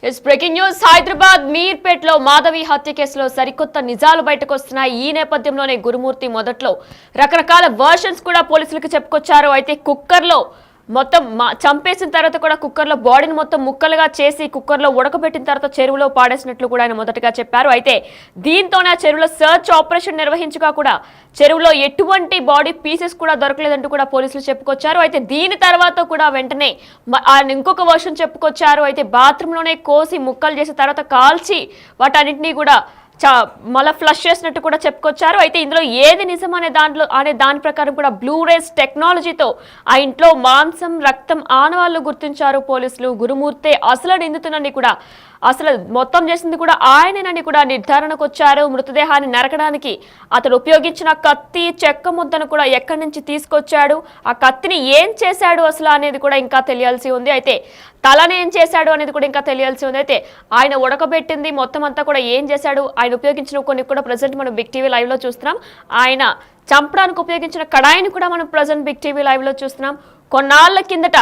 Breaking news Hyderabad మీర్పేట్లో Madhavi హత్య కేసులో సరికొత్త నిజాలు బయటకు వస్తున్నాయి. ఈ నేపథ్యంలోనే గురుమూర్తి మొదట్లో రకరకాల వర్షన్స్ కూడా పోలీసులకు చెప్పుకొచ్చారు. అయితే కుక్కర్లో మొత్తం చంపేసిన తర్వాత కూడా కుక్కర్లో బాడీని మొత్తం ముక్కలుగా చేసి కుక్కర్లో ఉడకబెట్టిన తర్వాత చెరువులో పాడేసినట్లు కూడా ఆయన మొదటగా చెప్పారు. అయితే దీంతోనే ఆ చెరువులో సర్చ్ ఆపరేషన్ నిర్వహించగా కూడా చెరువులో ఎటువంటి బాడీ పీసెస్ కూడా దొరకలేదంటూ కూడా పోలీసులు చెప్పుకొచ్చారు. అయితే దీని తర్వాత కూడా వెంటనే ఇంకొక వర్షన్ చెప్పుకొచ్చారు. అయితే బాత్రూంలోనే కోసి ముక్కలు చేసిన తర్వాత కాల్చి వాటన్నింటినీ కూడా మళ్ళీ ఫ్లష్ చేసినట్టు కూడా చెప్పుకొచ్చారు. అయితే ఇందులో ఏది నిజం అనే దాని ప్రకారం కూడా బ్లూరేస్ టెక్నాలజీతో ఆ ఇంట్లో మాంసం రక్తం ఆనవాళ్లు గుర్తించారు పోలీసులు. గురుమూర్తే అసలు నిందితునని కూడా అసలు మొత్తం చేసింది కూడా ఆయనేనని కూడా నిర్ధారణకు వచ్చారు. మృతదేహాన్ని నరకడానికి అతడు ఉపయోగించిన కత్తి చెక్క ముద్దను కూడా ఎక్కడి నుంచి తీసుకొచ్చాడు, ఆ కత్తిని ఏం చేశాడు అసలు అనేది కూడా ఇంకా తెలియాల్సి ఉంది. అయితే తలని ఏం చేశాడు అనేది కూడా ఇంకా తెలియాల్సి ఉంది. అయితే ఆయన ఉడకబెట్టింది మొత్తం అంతా కూడా ఏం చేశాడు, ఆయన ఉపయోగించిన కొన్ని కూడా ప్రజెంట్ మనం బిగ్ టీవీ లైవ్ లో చూస్తున్నాం. ఆయన చంపడానికి ఉపయోగించిన కడాయిని కూడా మనం ప్రజెంట్ బిగ్ టీవీ లైవ్ లో చూస్తున్నాం. కొన్నాళ్ల కిందట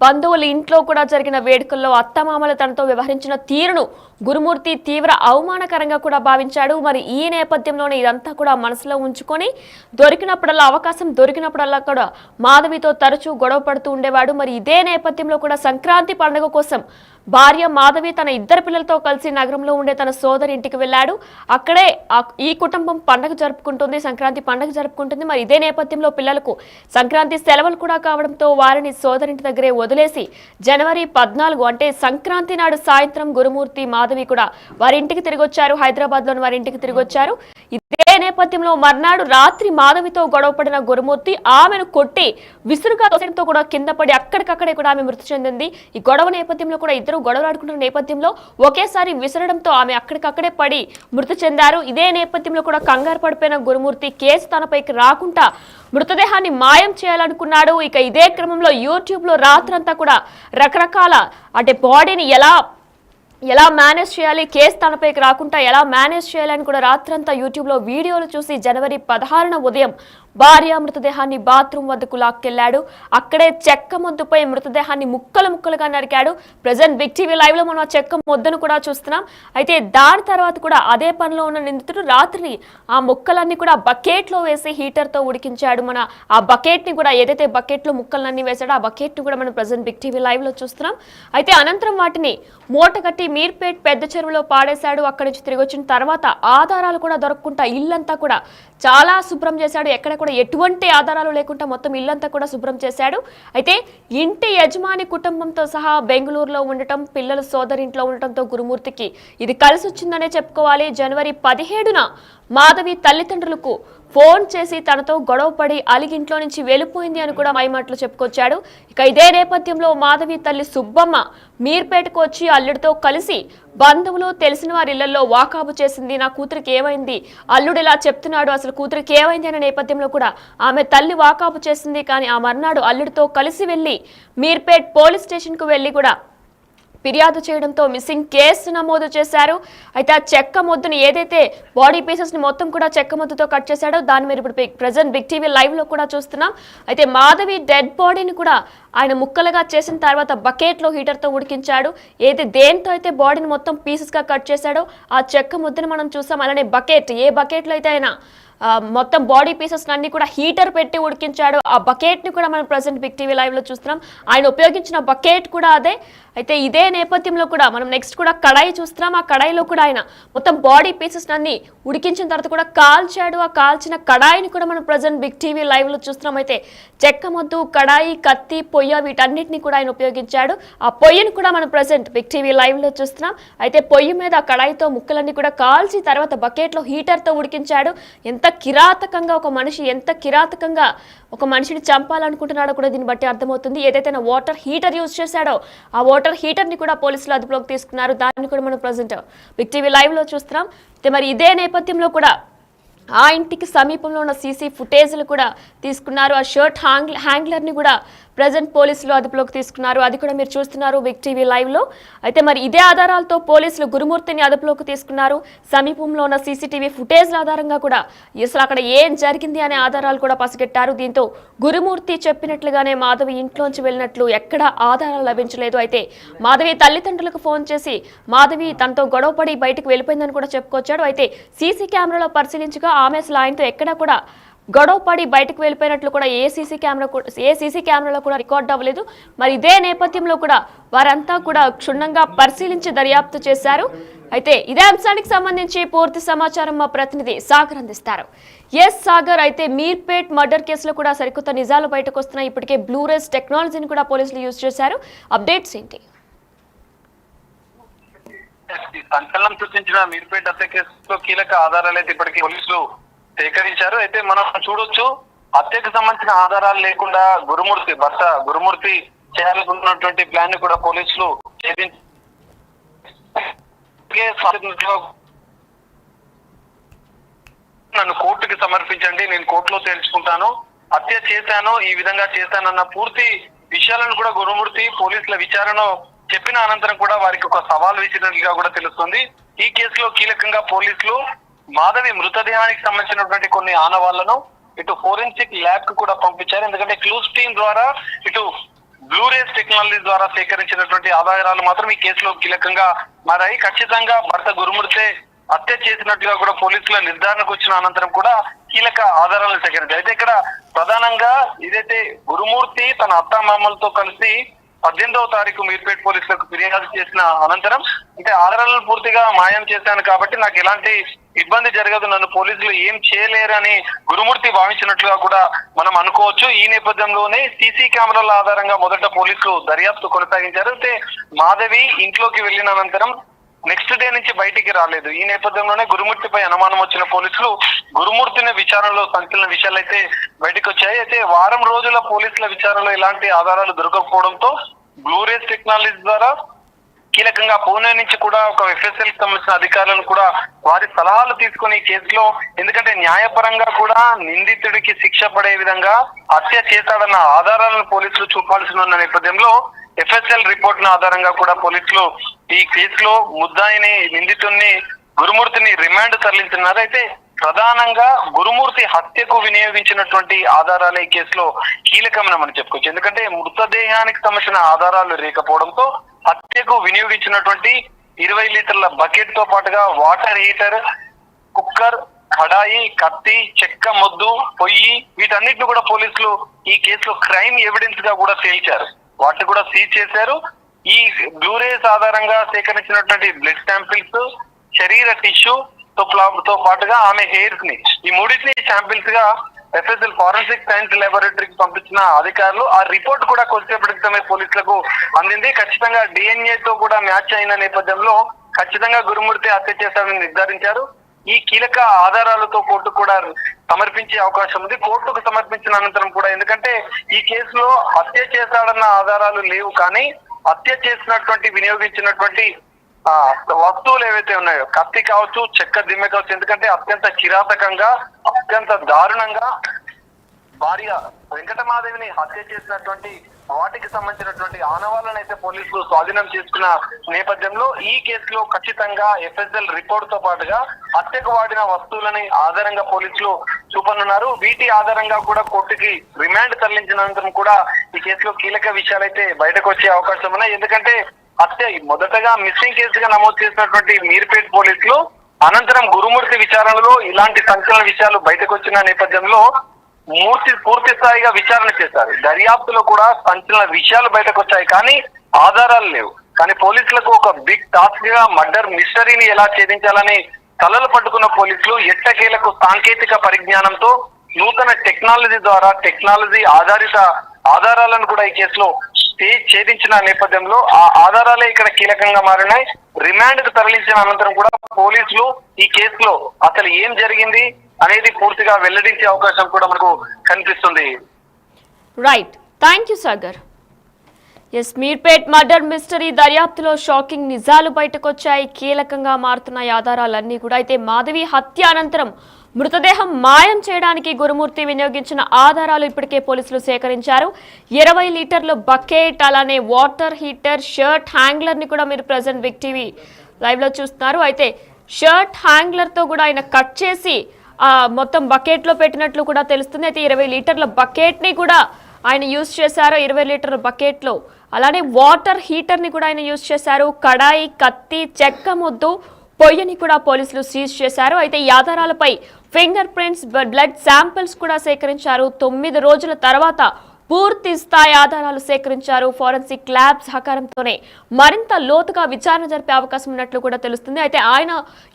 బంధువుల ఇంట్లో కూడా జరిగిన వేడుకల్లో అత్తమామలు తనతో వ్యవహరించిన తీరును గురుమూర్తి తీవ్ర అవమానకరంగా కూడా భావించాడు. మరి ఈ నేపథ్యంలోనే ఇదంతా కూడా మనసులో ఉంచుకొని అవకాశం దొరికినప్పుడల్లా కూడా మాధవితో తరచూ గొడవ పడుతూ ఉండేవాడు. మరి ఇదే నేపథ్యంలో కూడా సంక్రాంతి పండుగ కోసం భార్య మాధవి తన ఇద్దరు పిల్లలతో కలిసి నగరంలో ఉండే తన సోదరి ఇంటికి వెళ్ళాడు. అక్కడే ఈ కుటుంబం పండుగ జరుపుకుంటుంది, సంక్రాంతి పండుగ జరుపుకుంటుంది. మరి ఇదే నేపథ్యంలో పిల్లలకు సంక్రాంతి సెలవులు కూడా కావడంతో వారిని సోదరింటి దగ్గరే వదిలేసి జనవరి 14 అంటే సంక్రాంతి నాడు సాయంత్రం గురుమూర్తి మాధవి కూడా వారి ఇంటికి తిరిగి వచ్చారు. హైదరాబాద్ లోని వారి ఇంటికి తిరిగి వచ్చారు. ఇదే నేపథ్యంలో మర్నాడు రాత్రి మాధవితో గొడవపడిన గురుమూర్తి ఆమెను కొట్టి విసురుగా కూడా కింద పడి అక్కడికక్కడే కూడా ఆమె మృతి చెందింది. ఈ గొడవ నేపథ్యంలో కూడా ఇద్దరు గొడవలాడుకుంటున్న నేపథ్యంలో ఒకేసారి విసరడంతో ఆమె అక్కడికక్కడే పడి మృతి చెందారు. ఇదే నేపథ్యంలో కూడా కంగారు పడిపోయిన గురుమూర్తి కేసు తనపైకి రాకుండా మృతదేహాన్ని మాయం చేయాలనుకున్నాడు. ఇక ఇదే క్రమంలో యూట్యూబ్ లో రాత్రంతా కూడా రకరకాల అంటే బాడీని ఎలా మేనేజ్ చేయాలి, కేసు తనపైకి రాకుండా ఎలా మేనేజ్ చేయాలని కూడా రాత్రంతా యూట్యూబ్లో వీడియోలు చూసి జనవరి 16న ఉదయం భార్య మృతదేహాన్ని బాత్రూమ్ వద్దకు లాక్కెళ్లాడు. అక్కడే చెక్క మొద్దుపై మృతదేహాన్ని ముక్కలుగా నరికాడు. ప్రజెంట్ బిగ్ టీవీ లైవ్ లో మనం ఆ చెక్క మొద్దను కూడా చూస్తున్నాం. అయితే దాని తర్వాత కూడా అదే పనిలో ఉన్న నిందితుడు రాత్రి ఆ ముక్కలన్నీ కూడా బకెట్ లో వేసి హీటర్ తో ఉడికించాడు. మన ఆ బకెట్ ని కూడా ఏదైతే బకెట్ లో ముక్కలన్నీ వేసాడో ఆ బకెట్ ని కూడా మనం ప్రజెంట్ బిగ్ టీవీ లైవ్ లో చూస్తున్నాం. అయితే అనంతరం వాటిని మూటగట్టి మీర్పేట్ పెద్ద చెరువులో పాడేశాడు. అక్కడి నుంచి తిరిగి వచ్చిన తర్వాత ఆధారాలు కూడా దొరకకుండా ఇల్లంతా కూడా చాలా శుభ్రం చేశాడు. ఎక్కడ కూడా ఎటువంటి ఆధారాలు లేకుండా మొత్తం ఇల్లంతా కూడా శుభ్రం చేశాడు. అయితే ఇంటి యజమాని కుటుంబంతో సహా బెంగళూరులో ఉండటం, పిల్లల సోదరింట్లో ఉండటంతో గురుమూర్తికి ఇది కలిసి వచ్చిందనే చెప్పుకోవాలి. జనవరి 17న మాధవి తల్లిదండ్రులకు ఫోన్ చేసి తనతో గొడవపడి అలిగింట్లో నుంచి వెళ్ళిపోయింది అని కూడా మైమాటలు చెప్పుకొచ్చాడు. ఇక ఇదే నేపథ్యంలో మాధవి తల్లి సుబ్బమ్మ మీర్పేటకు వచ్చి అల్లుడితో కలిసి బంధువులు తెలిసిన వారి ఇళ్లలో వాకాబు చేసింది. నా కూతురికి ఏమైంది, అల్లుడు ఇలా చెప్తున్నాడు, అసలు కూతురికి ఏమైంది అనే నేపథ్యంలో కూడా ఆమె తల్లి వాకాబు చేసింది. కానీ ఆ మర్నాడు అల్లుడితో కలిసి వెళ్ళి మీర్పేట్ పోలీస్ స్టేషన్ కు వెళ్ళి కూడా ఫిర్యాదు చేయడంతో మిస్సింగ్ కేసు నమోదు చేశారు. అయితే ఆ చెక్క మొద్దుని ఏదైతే బాడీ పీసెస్ ని మొత్తం కూడా చెక్క మొద్దుతో కట్ చేశాడో దాన్ని మీరు ఇప్పుడు ప్రజెంట్ బిగ్ టీవీ లైవ్ లో కూడా చూస్తున్నాం. అయితే మాధవి డెడ్ బాడీని కూడా ఆయన ముక్కలుగా చేసిన తర్వాత బకెట్ లో హీటర్ తో ఉడికించాడు. దేంతో అయితే బాడీని మొత్తం పీసెస్ గా కట్ చేశాడో ఆ చెక్క ముద్దని మనం చూసాం. అలానే బకెట్ ఏ బకెట్ లో అయితే ఆయన మొత్తం బాడీ పీసెస్ అన్ని కూడా హీటర్ పెట్టి ఉడికించాడు. ఆ బకెట్ ని కూడా మనం ప్రజెంట్ బిగ్ టీవీ లైవ్ లో చూస్తున్నాం. ఆయన ఉపయోగించిన బకెట్ కూడా అదే. అయితే ఇదే నేపథ్యంలో కూడా మనం నెక్స్ట్ కూడా కడాయి చూస్తున్నాం. ఆ కడాయిలో కూడా ఆయన మొత్తం బాడీ పీసెస్ అన్ని ఉడికించిన తర్వాత కూడా కాల్చాడు. ఆ కాల్చిన కడాయిని కూడా మనం ప్రజెంట్ బిగ్ టీవీ లైవ్ లో చూస్తున్నాం. అయితే చెక్క మొద్దు, కడాయి, కత్తి, పొయ్య వీటన్నిటిని కూడా ఆయన ఉపయోగించాడు. ఆ పొయ్యిని కూడా మనం ప్రజెంట్ బిగ్ టీవీ లైవ్ లో చూస్తున్నాం. అయితే పొయ్యి మీద ఆ కడాయితో ముక్కలన్నీ కూడా కాల్చి తర్వాత బకెట్ లో హీటర్ తో ఉడికించాడు. ఎంత కిరాతకంగా ఒక మనిషిని చంపాలనుకుంటున్నాడో కూడా దీన్ని బట్టి అర్థమవుతుంది. ఏదైతే వాటర్ హీటర్ యూజ్ చేశాడో ఆ వాటర్ హీటర్ ని కూడా పోలీసులు అదుపులోకి తీసుకున్నారు. దాన్ని కూడా మనం ప్రజెంట్ బిగ్ టీవీ లైవ్ లో చూస్తున్నాం. మరి ఇదే నేపథ్యంలో కూడా ఆ ఇంటికి సమీపంలో ఉన్న సీసీ ఫుటేజ్లు కూడా తీసుకున్నారు. ఆ షర్ట్ హ్యాంగ్లర్ ని కూడా ప్రజెంట్ పోలీసులు అదుపులోకి తీసుకున్నారు. అది కూడా మీరు చూస్తున్నారు బిగ్ టీవీ లైవ్ లో. అయితే మరి ఇదే ఆధారాలతో పోలీసులు గురుమూర్తిని అదుపులోకి తీసుకున్నారు. సమీపంలో ఉన్న సీసీటీవీ ఫుటేజ్ల ఆధారంగా కూడా అసలు అక్కడ ఏం జరిగింది అనే ఆధారాలు కూడా పసిగట్టారు. దీంతో గురుమూర్తి చెప్పినట్లుగానే మాధవి ఇంట్లోంచి వెళ్ళినట్లు ఎక్కడా ఆధారాలు లభించలేదు. అయితే మాధవి తల్లిదండ్రులకు ఫోన్ చేసి మాధవి తనతో గొడవపడి బయటకు వెళ్ళిపోయిందని కూడా చెప్పుకొచ్చాడు. అయితే సీసీ కెమెరాలో పరిశీలించగా ఆమె అసలు ఆయనతో ఎక్కడా కూడా గొడవ పడి బయటకు వెళ్ళిపోయినట్లు కూడా ఏ సీసీ కెమెరాలో కూడా రికార్డ్ అవ్వలేదు. మరి ఇదే నేపథ్యంలో కూడా వారంతా కూడా క్షుణ్ణంగా పరిశీలించి దర్యాప్తు చేశారు. అయితే ఇదే అంశానికి సంబంధించి పూర్తి సమాచారం మా ప్రతినిధి సాగర్ అందిస్తారు. ఎస్ సాగర్, అయితే మీర్పేట్ మర్డర్ కేసులో కూడా సరికొత్త నిజాలు బయటకు వస్తున్నాయి. ఇప్పటికే బ్లూరేస్ టెక్నాలజీని కూడా పోలీసులు యూజ్ చేశారు. అప్డేట్స్ ఏంటి? సంచలనం సృష్టించిన మీర్పేట్ హత్య కేసులో కీలక ఆధారాలు అయితే ఇప్పటికీ పోలీసులు సేకరించారు. అయితే మనం చూడొచ్చు, హత్యకు సంబంధించిన ఆధారాలు లేకుండా భర్త గురుమూర్తి చేయాలనుకున్నటువంటి ప్లాన్ ని కూడా పోలీసులు నన్ను కోర్టుకి సమర్పించండి, నేను కోర్టులో తేల్చుకుంటాను, హత్య చేశాను, ఈ విధంగా చేశానన్న పూర్తి విషయాలను కూడా గురుమూర్తి పోలీసుల విచారణ చెప్పిన అనంతరం కూడా వారికి ఒక సవాల్ విసిరినట్లుగా కూడా తెలుస్తుంది. ఈ కేసులో కీలకంగా పోలీసులు మాధవి మృతదేహానికి సంబంధించినటువంటి కొన్ని ఆనవాళ్లను ఇటు ఫోరెన్సిక్ ల్యాబ్ కు కూడా పంపించారు. ఎందుకంటే క్లూస్ టీమ్ ద్వారా ఇటు బ్లూరేస్ టెక్నాలజీ ద్వారా సేకరించినటువంటి ఆధారాలు మాత్రం ఈ కేసులో కీలకంగా మారాయి. ఖచ్చితంగా భర్త గురుమూర్తి హత్య చేసినట్లుగా కూడా పోలీసుల నిర్ధారణకు వచ్చిన అనంతరం కూడా కీలక ఆధారాలను సేకరించారు. అయితే ఇక్కడ ప్రధానంగా ఇదైతే గురుమూర్తి తన అత్తామామలతో కలిసి 18వ తారీఖు మీర్పేట్ పోలీసులకు ఫిర్యాదు చేసిన అనంతరం అంటే ఆధారాలను పూర్తిగా మాయం చేశాను కాబట్టి నాకు ఎలాంటి ఇబ్బంది జరగదు, నన్ను పోలీసులు ఏం చేయలేరని గురుమూర్తి భావించినట్లుగా కూడా మనం అనుకోవచ్చు. ఈ నేపథ్యంలోనే సీసీ కెమెరాల ఆధారంగా మొదట పోలీసులు దర్యాప్తు కొనసాగించారు. అయితే మాధవి ఇంట్లోకి వెళ్ళిన అనంతరం నెక్స్ట్ డే నుంచి బయటికి రాలేదు. ఈ నేపథ్యంలోనే గురుమూర్తిపై అనుమానం వచ్చిన పోలీసులు గురుమూర్తిని విచారణలో సంచలన విషయాలు అయితే బయటకు వచ్చాయి. అయితే వారం రోజుల పోలీసుల విచారణలో ఎలాంటి ఆధారాలు దొరకకపోవడంతో బ్లూరేస్ టెక్నాలజీ ద్వారా కీలకంగా పూణే నుంచి కూడా ఒక ఎఫ్ఎస్ఎల్ కి సంబంధించిన అధికారులను కూడా వారి సలహాలు తీసుకుని ఈ కేసులో, ఎందుకంటే న్యాయపరంగా కూడా నిందితుడికి శిక్ష పడే విధంగా హత్య చేశాడన్న ఆధారాలను పోలీసులు చూపాల్సి ఉన్న నేపథ్యంలో ఎఫ్ఎస్ఎల్ రిపోర్ట్ ను ఆధారంగా కూడా పోలీసులు ఈ కేసులో ముద్దాయిని నిందితుడిని గురుమూర్తిని రిమాండ్ తరలించున్నారు. అయితే ప్రధానంగా గురుమూర్తి హత్యకు వినియోగించినటువంటి ఆధారాలు ఈ కేసులో కీలకమని మనం చెప్పుకోవచ్చు. ఎందుకంటే మృతదేహానికి సంబంధించిన ఆధారాలు లేకపోవడంతో హత్యకు వినియోగించినటువంటి 20 లీటర్ల బకెట్ తో పాటుగా వాటర్ హీటర్, కుక్కర్, కడాయి, కత్తి, చెక్క మొద్దు, పొయ్యి వీటన్నిటిని కూడా పోలీసులు ఈ కేసులో క్రైమ్ ఎవిడెన్స్ గా కూడా తేల్చారు. వాటిని కూడా సీజ్ చేశారు. ఈ బ్లూరేస్ ఆధారంగా సేకరించినటువంటి బ్లడ్ శాంపిల్స్, శరీర టిష్యూ తో పాటుగా ఆమె హెయిర్స్ ని ఈ మూడింటిని శాంపిల్స్ గా ఎఫ్ఎస్ఎల్ ఫారెన్సిక్ సైన్స్ లాబొరేటరీకి పంపించిన అధికారులు ఆ రిపోర్ట్ కూడా కొద్దిసేపటి క్రితమే పోలీసులకు అందింది. ఖచ్చితంగా డిఎన్ఏ తో కూడా మ్యాచ్ అయిన నేపథ్యంలో ఖచ్చితంగా గురుమూర్తి హత్య చేశారని నిర్ధారించారు. ఈ కీలక ఆధారాలతో కోర్టుకు కూడా సమర్పించే అవకాశం ఉంది. కోర్టుకు సమర్పించిన అనంతరం కూడా, ఎందుకంటే ఈ కేసులో హత్య చేశాడన్న ఆధారాలు లేవు, కానీ హత్య చేసినటువంటి వినియోగించినటువంటి వస్తువులు ఏవైతే ఉన్నాయో, కత్తి కావచ్చు, చెక్క దిమ్మె కావచ్చు, ఎందుకంటే అత్యంత కిరాతకంగా అత్యంత దారుణంగా భార్య వెంకటమాదేవిని హత్య చేసినటువంటి వాటికి సంబంధించినటువంటి ఆనవాళ్ళను అయితే పోలీసులు స్వాధీనం చేసుకున్న నేపథ్యంలో ఈ కేసులో ఖచ్చితంగా ఎఫ్ఎస్ఎల్ రిపోర్ట్ తో పాటుగా హత్యకు వాడిన వస్తువులని ఆధారంగా పోలీసులు చూపనున్నారు. వీటి ఆధారంగా కూడా కోర్టుకి రిమాండ్ తరలించిన అనంతరం కూడా ఈ కేసులో కీలక విషయాలు అయితే బయటకు వచ్చే అవకాశం ఉన్నాయి. ఎందుకంటే హత్య మొదటగా మిస్సింగ్ కేసుగా నమోదు చేసినటువంటి మీర్పేట్ పోలీసులు అనంతరం గురుమూర్తి విచారణలో ఇలాంటి సంచలన విషయాలు బయటకు వచ్చిన నేపథ్యంలో పూర్తి స్థాయిగా విచారణ చేశారు. దర్యాప్తులో కూడా సంచలన విషయాలు బయటకు వచ్చాయి, కానీ ఆధారాలు లేవు. కానీ పోలీసులకు ఒక బిగ్ టాస్క్ గా మర్డర్ మిస్టరీని ఎలా ఛేదించాలని తలలు పట్టుకున్న పోలీసులు ఎట్టకేలకు సాంకేతిక పరిజ్ఞానంతో నూతన టెక్నాలజీ ద్వారా టెక్నాలజీ ఆధారిత ఆధారాలను కూడా ఈ కేసులో ఛేదించిన నేపథ్యంలో ఆ ఆధారాలే ఇక్కడ కీలకంగా మారినాయి. రిమాండ్ కు తరలించిన అనంతరం కూడా పోలీసులు ఈ కేసులో అసలు ఏం జరిగింది అనేది పూర్తిగా వెల్లడించే అవకాశం కూడా మనకు కనిపిస్తుంది. Right, thank you Sagar. Yes, Meerpet murder mystery దర్యాప్తులో షాకింగ్ నిజాలు బయటకు వచ్చాయి. కీలకంగా మారుతున్నాయి ఆధారాలన్నీ కూడా. అయితే మాధవి హత్య అనంతరం మృతదేహం మాయం చేయడానికి గురుమూర్తి వినియోగించిన ఆధారాలు ఇప్పటికే పోలీసులు సేకరించారు. 20 లీటర్ల బకెట్, అలానే వాటర్ హీటర్, షర్ట్ హ్యాంగ్లర్ ని కూడా మీరు ప్రెజెంట్ బిగ్ టీవీ లైవ్ లో చూస్తున్నారు. అయితే షర్ట్ హ్యాంగ్లర్ తో కూడా ఆయన కట్ చేసి మొత్తం బకెట్ లో పెట్టినట్లు కూడా తెలుస్తుంది. అయితే 20 లీటర్ల బకెట్ ని కూడా ఆయన యూజ్ చేశారు. 20 లీటర్ల బకెట్ లో అలానే వాటర్ హీటర్ ని కూడా ఆయన యూజ్ చేశారు. కడాయి, కత్తి, చెక్క ముద్దు, పొయ్యిని కూడా పోలీసులు సీజ్ చేశారు. అయితే ఈ ఆధారాలపై ఫింగర్ ప్రింట్స్, బ్లడ్ శాంపిల్స్ కూడా సేకరించారు. 9 రోజుల తర్వాత పూర్తి స్థాయి ఆధారాలు సేకరించారు. ఫోరెన్సిక్ ల్యాబ్ సహకారంతోనే మరింత లోతుగా విచారణ జరిపే అవకాశం ఉన్నట్లు కూడా తెలుస్తుంది. అయితే ఆయన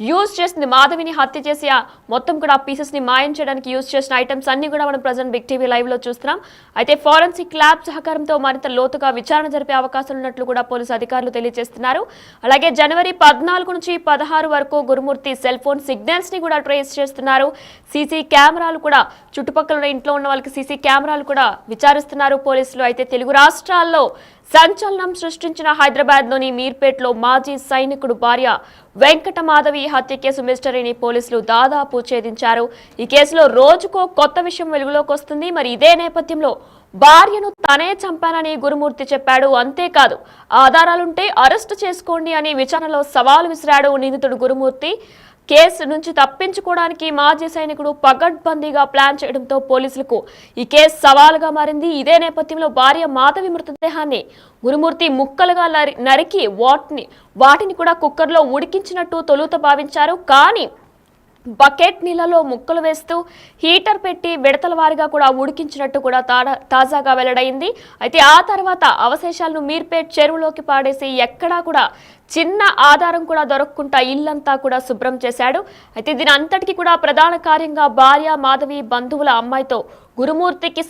యూజ్ చేసింది మాధవిని హత్య చేసి మొత్తం కూడా పీసెస్ ని మాయం చేయడానికి యూజ్ చేసిన ఐటమ్స్ అన్ని కూడా మనం ప్రజెంట్ బిగ్ టీవీ లైవ్ లో చూస్తున్నాం. అయితే ఫోరెన్సిక్ ల్యాబ్ సహకారంతో మరింత లోతుగా విచారణ జరిపే అవకాశం ఉన్నట్లు కూడా పోలీసు అధికారులు తెలియజేస్తున్నారు. అలాగే జనవరి 14 నుంచి 16 వరకు గురుమూర్తి సెల్ ఫోన్ సిగ్నల్స్ ని కూడా ట్రేస్ చేస్తున్నారు. సీసీ కెమెరాలు కూడా చుట్టుపక్కల ఇంట్లో ఉన్న వాళ్ళకి సీసీ కెమెరాలు కూడా విచారిస్తున్నారు పోలీసులు. అయితే తెలుగు రాష్ట్రాల్లో సంచలనం సృష్టించిన హైదరాబాద్ లోని మీర్పేట్లో మాజీ సైనికుడు భార్య వెంకట మాధవి హత్య కేసు మిస్టరీని పోలీసులు దాదాపు ఛేదించారు. ఈ కేసులో రోజుకో కొత్త విషయం వెలుగులోకి వస్తుంది. మరి ఇదే నేపథ్యంలో భార్యను తనే చంపానని గురుమూర్తి చెప్పాడు. అంతేకాదు ఆధారాలుంటే అరెస్టు చేసుకోండి అని విచారణలో సవాల్ విసిరాడు నిందితుడు గురుమూర్తి. కేసు నుంచి తప్పించుకోవడానికి మాజీ సైనికుడు పగడ్బందీగా ప్లాన్ చేయడంతో పోలీసులకు ఈ కేసు సవాలుగా మారింది. ఇదే నేపథ్యంలో భార్య మాధవి మృతదేహాన్ని గురుమూర్తి ముక్కలుగా నరికి వాటిని కూడా కుక్కర్లో ఉడికించినట్టు తొలుత భావించారు. కానీ బకెట్ నీళ్లలో ముక్కలు వేస్తూ హీటర్ పెట్టి విడతల వారిగా కూడా ఉడికించినట్టు కూడా తాజాగా వెల్లడైంది. అయితే ఆ తర్వాత అవశేషాలను మీర్పేట్ చెరువులోకి పాడేసి ఎక్కడా కూడా చిన్న ఆధారం కూడా దొరకకుండా ఇల్లంతా కూడా శుభ్రం చేశాడు. అయితే దీని అంతటికీ కూడా ప్రధాన కార్యంగా భార్య మాధవి బంధువుల అమ్మాయితో గురుమూర్తికి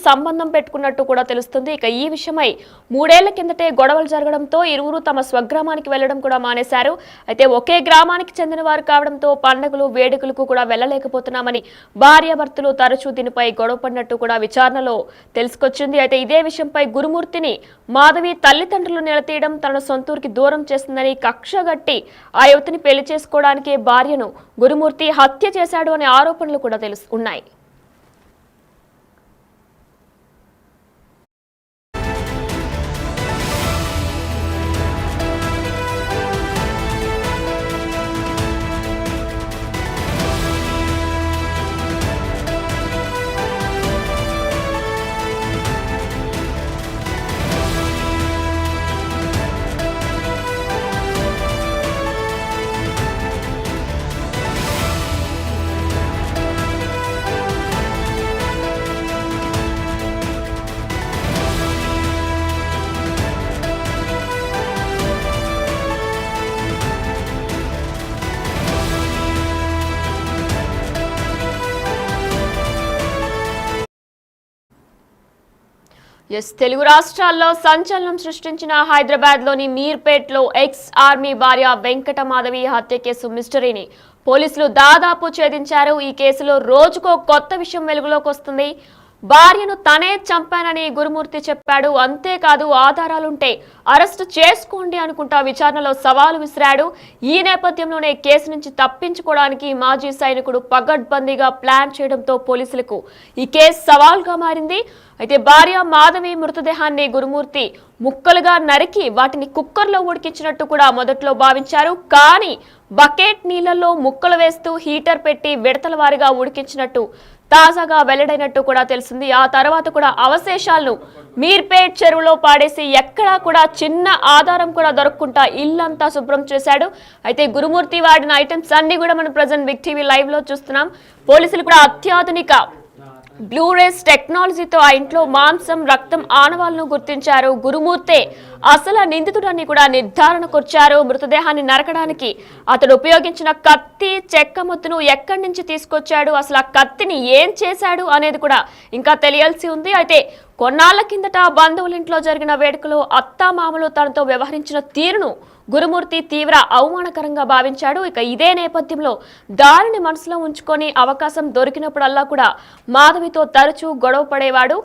సంబంధం పెట్టుకున్నట్టు కూడా తెలుస్తుంది. ఇక ఈ విషయమై 3 ఏళ్ల కిందటే గొడవలు జరగడంతో ఇరువురు తమ స్వగ్రామానికి వెళ్లడం కూడా మానేశారు. అయితే ఒకే గ్రామానికి చెందిన వారు కావడంతో పండుగలు, వేడుకలకు కూడా వెళ్లలేకపోతున్నామని భార్యాభర్తలు తరచూ దీనిపై గొడవ పడినట్టు కూడా విచారణలో తెలుసుకొచ్చింది. అయితే ఇదే విషయంపై గురుమూర్తిని మాధవి తల్లిదండ్రులు నిలదీయడం తన సొంతూరికి దూరం చేస్తుందని కక్షగట్టి ఆ యువతిని పెళ్లి చేసుకోవడానికే భార్యను గురుమూర్తి హత్య చేశాడు అనే ఆరోపణలు కూడా ఉన్నాయి. తెలుగు రాష్ట్రాల్లో సంచలనం సృష్టించిన హైదరాబాద్ లోని మీర్పేట్లో ఎక్స్ ఆర్మీ భార్య వెంకట మాధవి హత్య కేసు మిస్టరీని పోలీసులు దాదాపు ఛేదించారు. ఈ కేసులో రోజుకో కొత్త విషయం వెలుగులోకి వస్తుంది. భార్యను తనే చంపానని గురుమూర్తి చెప్పాడు. అంతేకాదు ఆధారాలుంటే అరెస్టు చేసుకోండి అనుకుంటా విచారణలో సవాలు విసిరాడు. ఈ నేపథ్యంలోనే కేసు నుంచి తప్పించుకోవడానికి మాజీ సైనికుడు పగడ్బందీగా ప్లాన్ చేయడంతో పోలీసులకు ఈ కేసు సవాల్గా మారింది. అయితే భార్య మాధవి మృతదేహాన్ని గురుమూర్తి ముక్కలుగా నరికి వాటిని కుక్కర్లో ఉడికించినట్టు కూడా మొదట్లో భావించారు. కానీ బకెట్ నీళ్లలో ముక్కలు వేస్తూ హీటర్ పెట్టి విడతల వారిగా ఉడికించినట్టు తాజాగా వెల్లడైనట్టు కూడా తెలిసింది. ఆ తర్వాత కూడా అవశేషాలను మీర్పేట్ చెరువులో పాడేసి ఎక్కడా కూడా చిన్న ఆధారం కూడా దొరకకుండా ఇల్లంతా శుభ్రం చేశాడు. అయితే గురుమూర్తి వాడిన ఐటమ్స్ అన్ని కూడా మనం ప్రజెంట్ బిగ్ టీవీ లైవ్ లో చూస్తున్నాం. పోలీసులు కూడా అత్యాధునిక బ్లూరేస్ టెక్నాలజీతో ఆ ఇంట్లో మాంసం, రక్తం ఆనవాళ్లను గుర్తించారు. గురుమూర్తే అసలు నిందితుడని కూడా నిర్ధారణకొచ్చారు. మృతదేహాన్ని నరకడానికి అతడు ఉపయోగించిన కత్తి, చెక్క ముద్దును ఎక్కడి నుంచి తీసుకొచ్చాడు, అసలు ఆ కత్తిని ఏం చేశాడు అనేది కూడా ఇంకా తెలియాల్సి ఉంది. అయితే కొన్నాళ్ల కిందట బంధువుల ఇంట్లో జరిగిన వేడుకలో అత్తామామలు తనతో వ్యవహరించిన తీరును గురుమూర్తి తీవ్ర అవమానకరంగా భావించాడు. ఇక ఇదే నేపథ్యంలో దానిని మనసులో ఉంచుకొని అవకాశం దొరికినప్పుడల్లా కూడా మాధవితో తరచూ గొడవ పడేవాడు.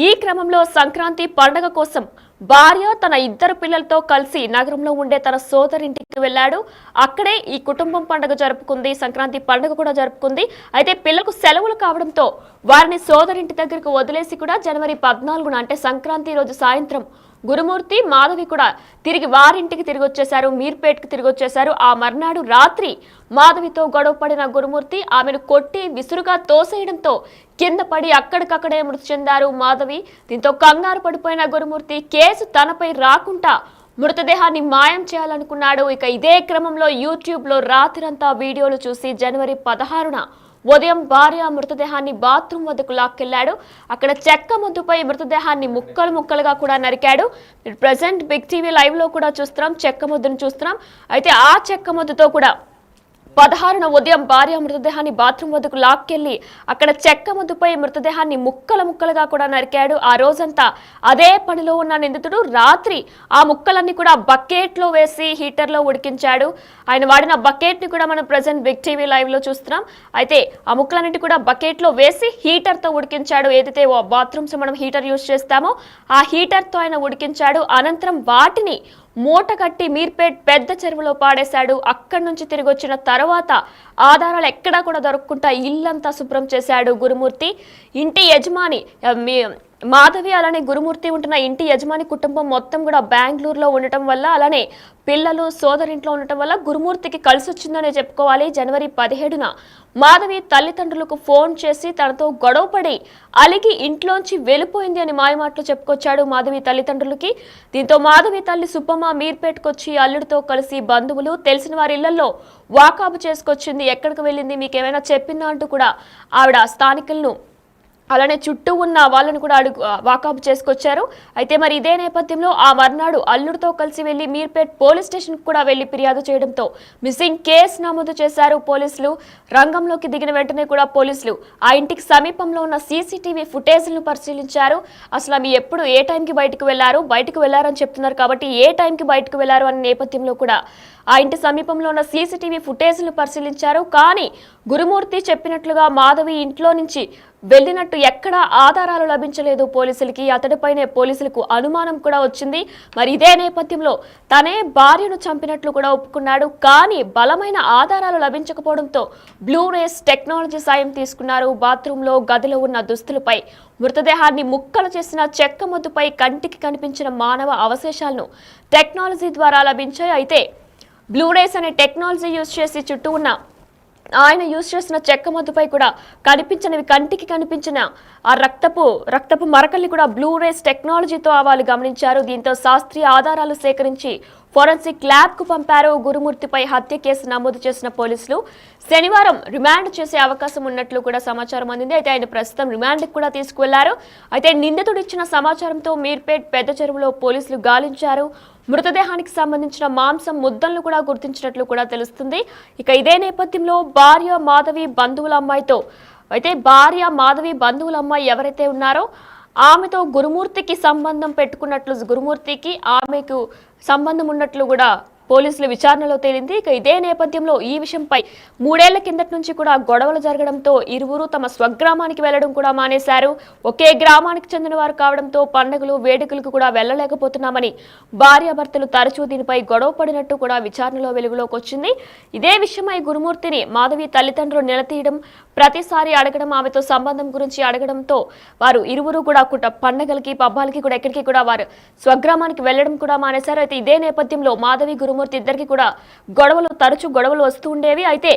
ఈ క్రమంలో సంక్రాంతి పండుగ కోసం భార్య తన ఇద్దరు పిల్లలతో కలిసి నగరంలో ఉండే తన సోదరింటికి వెళ్ళాడు. అక్కడే ఈ కుటుంబం పండుగ జరుపుకుంది. సంక్రాంతి పండుగ కూడా జరుపుకుంది. అయితే పిల్లలకు సెలవులు కావడంతో వారిని సోదరింటి దగ్గరకు వదిలేసి కూడా జనవరి 14న అంటే సంక్రాంతి రోజు సాయంత్రం గురుమూర్తి మాధవి కూడా తిరిగి వారింటికి తిరిగి వచ్చేశారు. మీర్పేట్కి తిరిగి వచ్చేశారు. ఆ మర్నాడు రాత్రి మాధవితో గొడవ పడిన గురుమూర్తి ఆమెను కొట్టి విసురుగా తోసేయడంతో కింద పడి అక్కడికక్కడే మృతి చెందారు మాధవి. దీంతో కంగారు పడిపోయిన గురుమూర్తి కేసు తనపై రాకుండా మృతదేహాన్ని మాయం చేయాలనుకున్నాడు. ఇక ఇదే క్రమంలో యూట్యూబ్లో రాత్రంతా వీడియోలు చూసి జనవరి 16న ఉదయం భార్య మృతదేహాన్ని బాత్రూమ్ వద్దకు లాక్కెళ్లాడు. అక్కడ చెక్క ముద్దుపై మృతదేహాన్ని ముక్కలు ముక్కలుగా కూడా నరికాడు. ప్రెసెంట్ బిగ్ టీవీ లైవ్ లో కూడా చూస్తున్నాం, చెక్క ముద్దును చూస్తున్నాం. అయితే ఆ చెక్క ముద్దుతో కూడా 16న ఉదయం భార్య మృతదేహాన్ని బాత్రూమ్ వద్దకు లాక్కెళ్లి అక్కడ చెక్క ముద్దుపై మృతదేహాన్ని ముక్కలుగా కూడా నరికాడు. ఆ రోజంతా అదే పనిలో ఉన్న నిందితుడు రాత్రి ఆ ముక్కలన్నీ కూడా బకెట్ లో వేసి హీటర్ లో ఉడికించాడు. ఆయన వాడిన బకెట్ ని కూడా మనం ప్రెసెంట్ బిగ్ టీవీ లైవ్ లో చూస్తున్నాం. అయితే ఆ ముక్కలన్నిటి కూడా బకెట్ లో వేసి హీటర్ తో ఉడికించాడు. ఏదైతే బాత్రూమ్స్ మనం హీటర్ యూజ్ చేస్తామో ఆ హీటర్ తో ఆయన ఉడికించాడు. అనంతరం వాటిని మూట కట్టి మీర్పేట్ పెద్ద చెరువులో పాడేశాడు. అక్కడి నుంచి తిరిగి వచ్చిన తర్వాత ఆధారాలు ఎక్కడా కూడా దొరకకుండా ఇల్లంతా శుభ్రం చేశాడు గురుమూర్తి. ఇంటి యజమాని మాధవి అలానే గురుమూర్తి ఉంటున్న ఇంటి యజమాని కుటుంబం మొత్తం కూడా బెంగళూరులో ఉండటం వల్ల అలానే పిల్లలు సోదరింట్లో ఉండటం వల్ల గురుమూర్తికి కలిసి వచ్చిందనే చెప్పుకోవాలి. జనవరి 17న మాధవి తల్లిదండ్రులకు ఫోన్ చేసి తనతో గొడవపడి అలిగి ఇంట్లోంచి వెళ్ళిపోయింది అని మాయమాటలు చెప్పుకొచ్చాడు మాధవి తల్లిదండ్రులకి. దీంతో మాధవి తల్లి సుబ్బమ్మ మీర్పేట్కొచ్చి అల్లుడితో కలిసి బంధువులు తెలిసిన వారి ఇళ్లలో వాకాబు చేసుకొచ్చింది. ఎక్కడికి వెళ్ళింది, మీకేమైనా చెప్పిందా అంటూ కూడా ఆవిడ స్థానికులను అలానే చుట్టూ ఉన్న వాళ్ళని కూడా వాకప్ చేసుకొచ్చారు. అయితే మరి ఇదే నేపథ్యంలో ఆ మర్నాడు అల్లుడితో కలిసి వెళ్లి మీర్పేట్ పోలీస్ స్టేషన్ కూడా వెళ్లి ఫిర్యాదు చేయడంతో మిస్సింగ్ కేసు నమోదు చేశారు పోలీసులు. రంగంలోకి దిగిన వెంటనే కూడా పోలీసులు ఆ ఇంటికి సమీపంలో ఉన్న సీసీటీవీ ఫుటేజ్లను పరిశీలించారు. అసలు ఆమె ఎప్పుడు ఏ టైంకి బయటకు వెళ్లారని చెప్తున్నారు కాబట్టి ఏ టైంకి బయటకు వెళ్లారు అనే నేపథ్యంలో కూడా ఆ ఇంటి సమీపంలో ఉన్న సీసీటీవీ ఫుటేజ్లను పరిశీలించారు. కానీ గురుమూర్తి చెప్పినట్లుగా మాధవి ఇంట్లో నుంచి వెళ్ళినట్టు ఎక్కడా ఆధారాలు లభించలేదు పోలీసులకి. అతడిపైనే పోలీసులకు అనుమానం కూడా వచ్చింది. మరి ఇదే నేపథ్యంలో తనే భార్యను చంపినట్లు కూడా ఒప్పుకున్నాడు. కానీ బలమైన ఆధారాలు లభించకపోవడంతో బ్లూ రేస్ టెక్నాలజీ సాయం తీసుకున్నారు. బాత్రూంలో గదిలో ఉన్న దుస్తులపై మృతదేహాన్ని ముక్కలు చేసిన చెక్క ముద్దుపై కంటికి కనిపించిన మానవ అవశేషాలను టెక్నాలజీ ద్వారా లభించాయి. అయితే బ్లూ రేస్ అనే టెక్నాలజీ యూజ్ చేసి చుట్టూ ఉన్న ఆయన యూజ్ చేసిన చెక్క ముద్దుపై కూడా కనిపించినవి కంటికి కనిపించిన ఆ రక్తపు మరకల్ని కూడా బ్లూ రేస్ టెక్నాలజీతో వాళ్ళు గమనించారు. దీంతో శాస్త్రీయ ఆధారాలు సేకరించి ఫోరెన్సిక్ ల్యాబ్ కు పంపారు. గురుమూర్తిపై హత్య కేసు నమోదు చేసిన పోలీసులు శనివారం రిమాండ్ చేసే అవకాశం ఉన్నట్లు కూడా సమాచారం అందింది. అయితే ఆయన ప్రస్తుతం రిమాండ్కి కూడా తీసుకువెళ్లారు. అయితే నిందితుడు ఇచ్చిన సమాచారంతో మీర్పేట్ పెద్ద చెరువులో పోలీసులు గాలించారు. మృతదేహానికి సంబంధించిన మాంసం ముద్దలను కూడా గుర్తించినట్లు కూడా తెలుస్తుంది. ఇక ఇదే నేపథ్యంలో భార్య మాధవి బంధువుల అమ్మాయి ఎవరైతే ఉన్నారో ఆమెతో గురుమూర్తికి సంబంధం పెట్టుకున్నట్లు, గురుమూర్తికి ఆమెకు సంబంధం ఉన్నట్లు కూడా పోలీసుల విచారణలో తేలింది. ఇక ఇదే నేపథ్యంలో ఈ విషయంపై 3 ఏళ్ల కిందటి నుంచి కూడా గొడవలు జరగడంతో ఇరువురు తమ స్వగ్రామానికి వెళ్లడం కూడా మానేశారు. ఒకే గ్రామానికి చెందిన వారు కావడంతో పండుగలు వేడుకలకు కూడా వెళ్లలేకపోతున్నామని భార్యాభర్తలు తరచూ దీనిపై గొడవ పడినట్టు కూడా విచారణలో వెలుగులోకి వచ్చింది. ఇదే విషయమై గురుమూర్తిని మాధవి తల్లిదండ్రులు నిలదీయడం, ప్రతిసారి అడగడం, ఆమెతో సంబంధం గురించి అడగడంతో వారు ఇరువురు కూడా పండుగలకి పబ్బాలకి కూడా ఎక్కడికి కూడా వారు స్వగ్రామానికి వెళ్లడం కూడా మానేశారు. అయితే ఇదే నేపథ్యంలో మాధవి గురుమూర్తి ఇద్దరికి కూడా తరచూ గొడవలు వస్తూ ఉండేవి. అయితే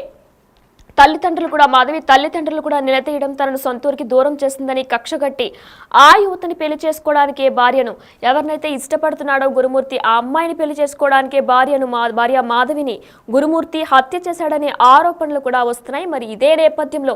మాధవి తల్లిదండ్రులు కూడా నిలదీయడం, తనను సొంతూరికి దూరం చేసిందని కక్షగట్టి ఆ యువతని పెళ్లి చేసుకోవడానికే భార్యను ఎవరినైతే ఇష్టపడుతున్నాడో గురుమూర్తి ఆ అమ్మాయిని పెళ్లి చేసుకోవడానికే భార్య మాధవిని గురుమూర్తి హత్య చేశాడనే ఆరోపణలు కూడా వస్తున్నాయి. మరి ఇదే నేపథ్యంలో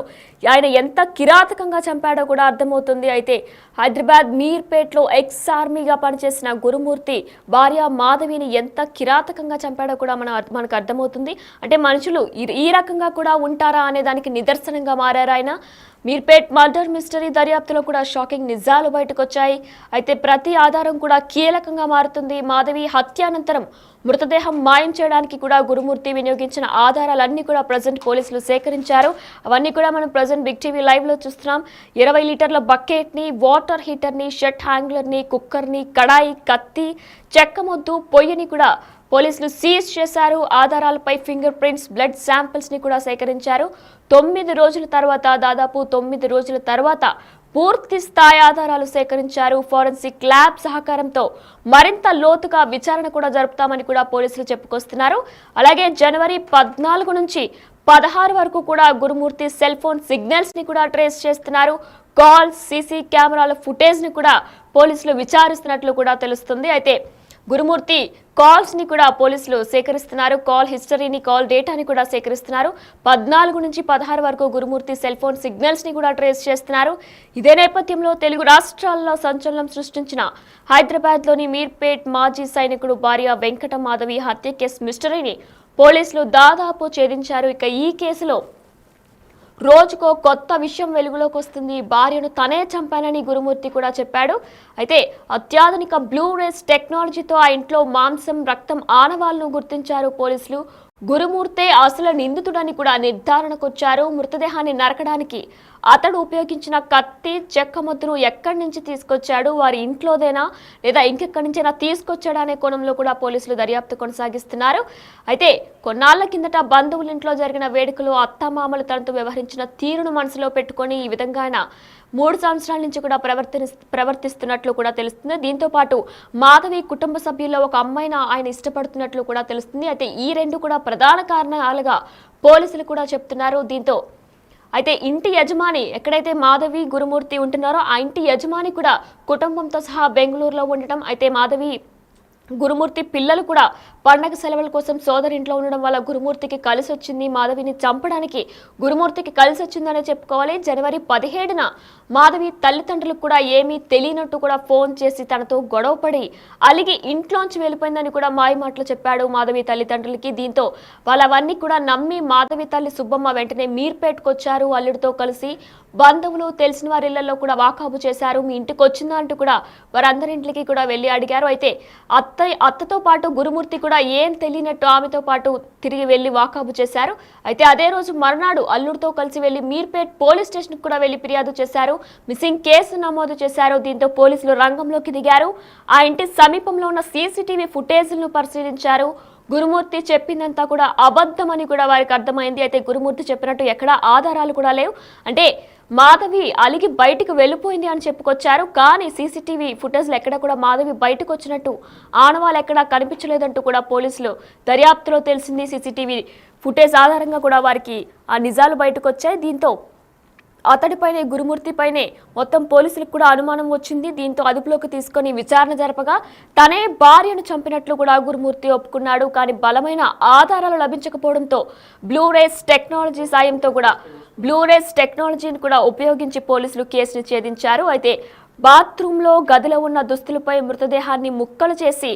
ఆయన ఎంత కిరాతకంగా చంపాడో కూడా అర్థమవుతుంది. అయితే హైదరాబాద్ మీర్పేట్లో ఎక్స్ ఆర్మీగా పనిచేసిన గురుమూర్తి భార్య మాధవిని ఎంత కిరాతకంగా చంపాడో కూడా మనకు అర్థమవుతుంది. అంటే మనుషులు ఈ రకంగా కూడా ఉంటారు ఉంటారా అనే దానికి నిదర్శనంగా మారారు ఆయన. మీర్పేట్ మర్డర్ మిస్టరీ దర్యాప్తులో కూడా షాకింగ్ నిజాలు బయటకు వచ్చాయి. అయితే ప్రతి ఆధారం కూడా కీలకంగా మారుతుంది. మాధవి హత్యానంతరం మృతదేహం మాయం చేయడానికి కూడా గురుమూర్తి వినియోగించిన ఆధారాలన్నీ కూడా ప్రజెంట్ పోలీసులు సేకరించారు. అవన్నీ కూడా మనం ప్రజెంట్ బిగ్ టీవీ లైవ్ లో చూస్తున్నాం. 20 లీటర్ల బకెట్ ని, వాటర్ హీటర్ ని, షర్ట్ హ్యాంగ్లర్ ని, కుక్కర్ ని, కడాయి, కత్తి, చెక్క మొద్దు, పొయ్యిని కూడా పోలీసులు సీజ్ చేశారు. ఆధారాలపై ఫింగర్ ప్రింట్స్, బ్లడ్ శాంపిల్స్ ని కూడా సేకరించారు. 9 రోజుల తర్వాత, దాదాపు 9 రోజుల తర్వాత పూర్తి స్థాయి ఆధారాలు సేకరించారు. ఫోరెన్సిక్ ల్యాబ్ సహకారంతో మరింత లోతుగా విచారణ కూడా జరుపుతామని కూడా పోలీసులు చెప్పుకొస్తున్నారు. అలాగే జనవరి 14 నుంచి 16 వరకు కూడా గురుమూర్తి సెల్ ఫోన్ సిగ్నల్స్ ని కూడా ట్రేస్ చేస్తున్నారు. కాల్స్, సీసీ కెమెరాల ఫుటేజ్ ని కూడా పోలీసులు విచారిస్తున్నట్లు కూడా తెలుస్తుంది. అయితే గురుమూర్తి కాల్స్ ని కూడా పోలీసులు సేకరిస్తున్నారు. కాల్ హిస్టరీని, కాల్ డేటాని కూడా సేకరిస్తున్నారు. 14 నుంచి 16 వరకు గురుమూర్తి సెల్ ఫోన్ సిగ్నల్స్ ని కూడా ట్రేస్ చేస్తున్నారు. ఇదే నేపథ్యంలో తెలుగు రాష్ట్రాల్లో సంచలనం సృష్టించిన హైదరాబాద్ లోని మీర్పేట్ మాజీ సైనికుడు భార్య వెంకట మాధవి హత్య కేసు మిస్టరీని పోలీసులు దాదాపు ఛేదించారు. ఇక ఈ కేసులో రోజుకో కొత్త విషయం వెలుగులోకి వస్తుంది. భార్యను తనే చంపానని గురుమూర్తి కూడా చెప్పాడు. అయితే అత్యాధునిక బ్లూ రేస్ టెక్నాలజీతో ఆ ఇంట్లో మాంసం, రక్తం ఆనవాళ్లను గుర్తించారు పోలీసులు. గురుమూర్తే అసలు నిందితుడని కూడా నిర్ధారణకొచ్చారు. మృతదేహాన్ని నరకడానికి అతడు ఉపయోగించిన కత్తి, చెక్క మొద్దును ఎక్కడి నుంచి తీసుకొచ్చాడు, వారి ఇంట్లోదేనా లేదా ఇంకెక్కడి నుంచైనా తీసుకొచ్చాడా అనే కోణంలో కూడా పోలీసులు దర్యాప్తు కొనసాగిస్తున్నారు. అయితే కొన్నాళ్ల కిందట బంధువుల ఇంట్లో జరిగిన వేడుకలో అత్తమామలు తనతో వ్యవహరించిన తీరును మనసులో పెట్టుకొని ఈ విధంగా ఆయన 3 సంవత్సరాల నుంచి కూడా ప్రవర్తిస్తున్నట్లు కూడా తెలుస్తుంది. దీంతో పాటు మాధవి కుటుంబ సభ్యుల్లో ఒక అమ్మాయిని ఆయన ఇష్టపడుతున్నట్లు కూడా తెలుస్తుంది. అయితే ఈ రెండు కూడా ప్రధాన కారణాలుగా పోలీసులు కూడా చెప్తున్నారు. దీంతో అయితే ఇంటి యజమాని ఎక్కడైతే మాధవి, గురుమూర్తి ఉంటున్నారో ఆ ఇంటి యజమాని కూడా కుటుంబంతో సహా బెంగళూరులో ఉండటం, అయితే మాధవి, గురుమూర్తి పిల్లలు కూడా పండగ సెలవుల కోసం సోదరింట్లో ఉండడం వల్ల గురుమూర్తికి కలిసి వచ్చింది. మాధవిని చంపడానికి గురుమూర్తికి కలిసి వచ్చిందనే చెప్పుకోవాలి. జనవరి 17న మాధవి తల్లిదండ్రులకు కూడా ఏమీ తెలియనట్టు కూడా ఫోన్ చేసి తనతో గొడవపడి అలిగి ఇంట్లోంచి వెళ్ళిపోయిందని కూడా మాయమాటలు చెప్పాడు మాధవి తల్లిదండ్రులకి. దీంతో వాళ్ళవన్నీ కూడా నమ్మి మాధవి తల్లి సుబ్బమ్మ వెంటనే మీర్పేట్కు వచ్చారు. అల్లుడితో కలిసి బంధువులు, తెలిసిన వారి ఇళ్లలో కూడా వాకాబు చేశారు. మీ ఇంటికి వచ్చిందా అంటూ కూడా వారందరింటికి కూడా వెళ్ళి అడిగారు. అయితే అత్తతో పాటు గురుమూర్తి కూడా ఏం తెలియనట్టు ఆమెతో పాటు తిరిగి వెళ్లి వాకాబు చేశారు. అయితే అదే రోజు మర్నాడు అల్లుడితో కలిసి వెళ్లి మీర్పేట్ పోలీస్ స్టేషన్ కూడా వెళ్లి ఫిర్యాదు చేశారు. మిస్సింగ్ కేసు నమోదు చేశారు. దీంతో పోలీసులు రంగంలోకి దిగారు. ఆ ఇంటి సమీపంలో ఉన్న సీసీటీవీ ఫుటేజ్లను పరిశీలించారు. గురుమూర్తి చెప్పిందంతా కూడా అబద్ధమని కూడా వారికి అర్థమైంది. అయితే గురుమూర్తి చెప్పినట్టు ఎక్కడా ఆధారాలు కూడా లేవు. అంటే మాధవి అలిగి బయటికి వెళ్ళిపోయింది అని చెప్పుకొచ్చారు. కానీ సీసీటీవీ ఫుటేజ్లు ఎక్కడ కూడా మాధవి బయటకు వచ్చినట్టు ఆనవాళ్ళు ఎక్కడా కనిపించలేదంటూ కూడా పోలీసులు దర్యాప్తులో తెలిసింది. సీసీటీవీ ఫుటేజ్ ఆధారంగా కూడా వారికి ఆ నిజాలు బయటకు వచ్చాయి. దీంతో అతడిపైనే, గురుమూర్తిపైనే మొత్తం పోలీసులకు కూడా అనుమానం వచ్చింది. దీంతో అదుపులోకి తీసుకొని విచారణ జరపగా తనే భార్యను చంపినట్లు కూడా గురుమూర్తి ఒప్పుకున్నాడు. కానీ బలమైన ఆధారాలు లభించకపోవడంతో బ్లూ రేస్ టెక్నాలజీని కూడా ఉపయోగించి పోలీసులు కేసును ఛేదించారు. అయితే బాత్రూంలో, గదిలో ఉన్న దుస్తులపై మృతదేహాన్ని ముక్కలు చేసి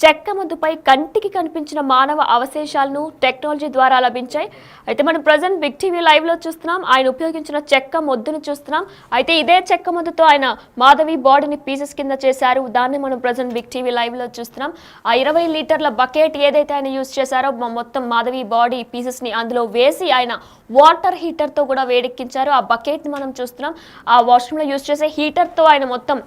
చెక్క మొద్దుపై కంటికి కనిపించిన మానవ అవశేషాలను టెక్నాలజీ ద్వారా లభించాయి. అయితే మనం ప్రజెంట్ బిగ్ టీవీ లైవ్ లో చూస్తున్నాం. ఆయన ఉపయోగించిన చెక్క మొద్దును చూస్తున్నాం. అయితే ఇదే చెక్క మొద్దుతో ఆయన మాధవి బాడీని పీసెస్ కింద చేశారు. దాన్ని మనం ప్రజెంట్ బిగ్ టీవీ లైవ్ లో చూస్తున్నాం. ఆ 20 లీటర్ల బకెట్ ఏదైతే ఆయన యూజ్ చేశారో మొత్తం మాధవి బాడీ పీసెస్ ని అందులో వేసి ఆయన వాటర్ హీటర్ తో కూడా వేడెక్కించారు. ఆ బకెట్ ని మనం చూస్తున్నాం. ఆ వాష్రూమ్ లో యూజ్ చేసే హీటర్ తో ఆయన మొత్తం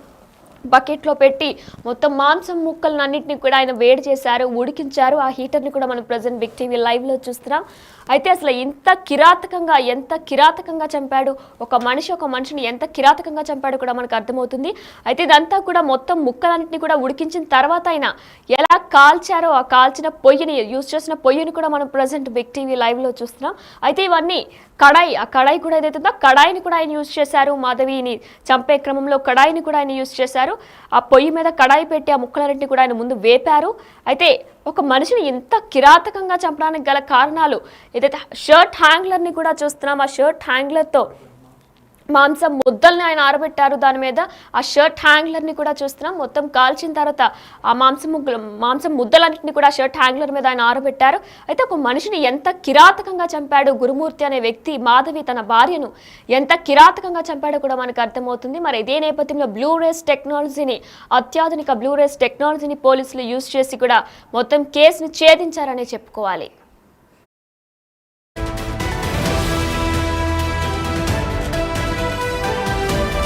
బకెట్లో పెట్టి మొత్తం మాంసం ముక్కలన్నింటినీ కూడా ఆయన వేడి చేశారు, ఉడికించారు. ఆ హీటర్ని కూడా మనం ప్రజెంట్ బిగ్ టీవీ లైవ్లో చూస్తున్నాం. అయితే అసలు ఎంత కిరాతకంగా చంపాడు ఒక మనిషిని ఎంత కిరాతకంగా చంపాడు కూడా మనకు అర్థమవుతుంది. అయితే ఇదంతా కూడా మొత్తం ముక్కలన్నింటినీ కూడా ఉడికించిన తర్వాత ఆయన ఎలా కాల్చారో ఆ కాల్చిన పొయ్యిని, యూజ్ చేసిన పొయ్యిని కూడా మనం ప్రజెంట్ బిగ్ టీవీ లైవ్లో చూస్తున్నాం. అయితే ఇవన్నీ కడాయి కూడా ఏదైతే ఉందో కడాయిని కూడా ఆయన యూజ్ చేశారు. మాధవిని చంపే క్రమంలో కడాయిని కూడా ఆయన యూజ్ చేశారు. ఆ పొయ్యి మీద కడాయి పెట్టి ఆ ముక్కలన్నింటినీ కూడా ఆయన ముందు వేపారు. అయితే ఒక మనిషిని ఎంత కిరాతకంగా చంపడానికి గల కారణాలు ఏదైతే షర్ట్ హ్యాంగ్లర్ని కూడా చూస్తున్నాం. ఆ షర్ట్ హ్యాంగ్లర్తో మాంసం ముద్దల్ని ఆయన ఆరబెట్టారు. దాని మీద ఆ షర్ట్ హ్యాంగ్లర్ ని కూడా చూస్తున్నాం. మొత్తం కాల్చిన తర్వాత ఆ మాంసం ముద్దలన్నింటినీ కూడా షర్ట్ హ్యాంగ్లర్ మీద ఆయన ఆరబెట్టారు. అయితే ఒక మనిషిని ఎంత కిరాతకంగా చంపాడు గురుమూర్తి అనే వ్యక్తి, మాధవి తన భార్యను ఎంత కిరాతకంగా చంపాడో కూడా మనకు అర్థమవుతుంది. మరి ఇదే నేపథ్యంలో అత్యాధునిక బ్లూ రేస్ టెక్నాలజీని పోలీసులు యూజ్ చేసి కూడా మొత్తం కేసును ఛేదించారనే చెప్పుకోవాలి.